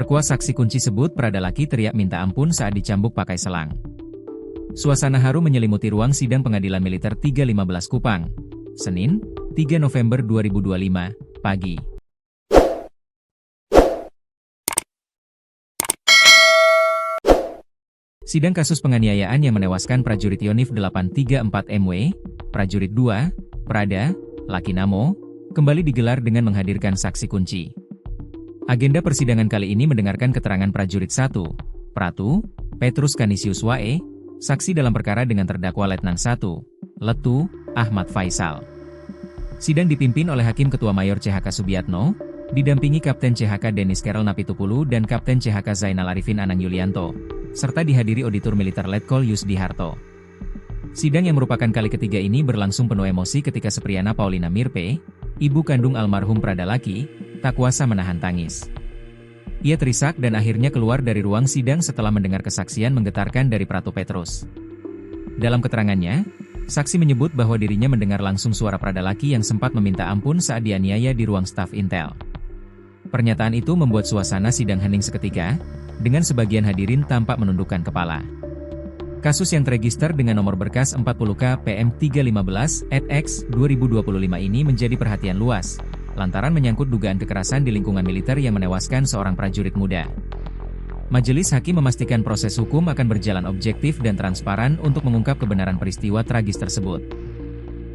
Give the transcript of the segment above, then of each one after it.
Terdakwa saksi kunci sebut Pradalaki teriak minta ampun saat dicambuk pakai selang. Suasana haru menyelimuti ruang sidang Pengadilan Militer 315 Kupang, Senin, 3 November 2025, pagi. Sidang kasus penganiayaan yang menewaskan prajurit Yonif 834 MW, prajurit 2, Prada, Lakinamo, kembali digelar dengan menghadirkan saksi kunci. Agenda persidangan kali ini mendengarkan keterangan prajurit 1, Pratu, Petrus Canisius Wae, saksi dalam perkara dengan terdakwa Letnan 1, Letu, Ahmad Faisal. Sidang dipimpin oleh Hakim Ketua Mayor CHK Subiatno, didampingi Kapten CHK Denis Kerel Napitupulu dan Kapten CHK Zainal Arifin Anang Yulianto, serta dihadiri Auditor Militer Letkol Yusdi Harto. Sidang yang merupakan kali ketiga ini berlangsung penuh emosi ketika Sepriana Paulina Mirpe, ibu kandung almarhum Pradalaki, tak kuasa menahan tangis. Ia terisak dan akhirnya keluar dari ruang sidang setelah mendengar kesaksian menggetarkan dari Pratu Petrus. Dalam keterangannya, saksi menyebut bahwa dirinya mendengar langsung suara Pradalaki yang sempat meminta ampun saat dianiaya di ruang staf Intel. Pernyataan itu membuat suasana sidang hening seketika, dengan sebagian hadirin tampak menundukkan kepala. Kasus yang terregister dengan nomor berkas 40K PM 315/X 2025 ini menjadi perhatian luas, lantaran menyangkut dugaan kekerasan di lingkungan militer yang menewaskan seorang prajurit muda. Majelis Hakim memastikan proses hukum akan berjalan objektif dan transparan untuk mengungkap kebenaran peristiwa tragis tersebut.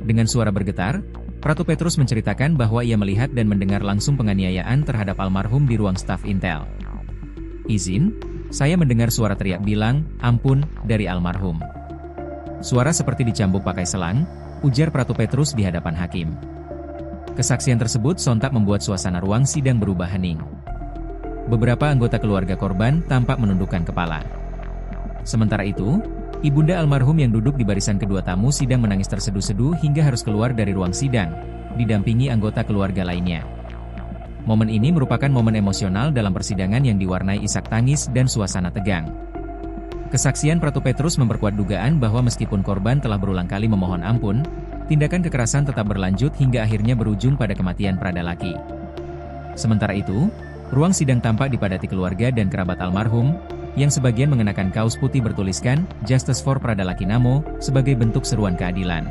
Dengan suara bergetar, Pratu Petrus menceritakan bahwa ia melihat dan mendengar langsung penganiayaan terhadap almarhum di ruang staf Intel. Izin, saya mendengar suara teriak bilang, ampun, dari almarhum. Suara seperti dicambuk pakai selang, ujar Pratu Petrus di hadapan hakim. Kesaksian tersebut sontak membuat suasana ruang sidang berubah hening. Beberapa anggota keluarga korban tampak menundukkan kepala. Sementara itu, ibunda almarhum yang duduk di barisan kedua tamu sidang menangis terseduh-seduh hingga harus keluar dari ruang sidang, didampingi anggota keluarga lainnya. Momen ini merupakan momen emosional dalam persidangan yang diwarnai isak tangis dan suasana tegang. Kesaksian Pratu Petrus memperkuat dugaan bahwa meskipun korban telah berulang kali memohon ampun, tindakan kekerasan tetap berlanjut hingga akhirnya berujung pada kematian Pradalaki. Sementara itu, ruang sidang tampak dipadati keluarga dan kerabat almarhum, yang sebagian mengenakan kaos putih bertuliskan, Justice for Pradalaki Namo, sebagai bentuk seruan keadilan.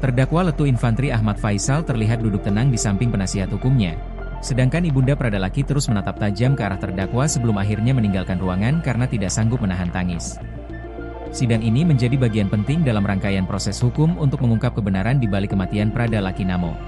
Terdakwa Letu Infantri Ahmad Faisal terlihat duduk tenang di samping penasihat hukumnya, sedangkan ibunda Pradalaki terus menatap tajam ke arah terdakwa sebelum akhirnya meninggalkan ruangan karena tidak sanggup menahan tangis. Sidang ini menjadi bagian penting dalam rangkaian proses hukum untuk mengungkap kebenaran di balik kematian Pradalaki Namo.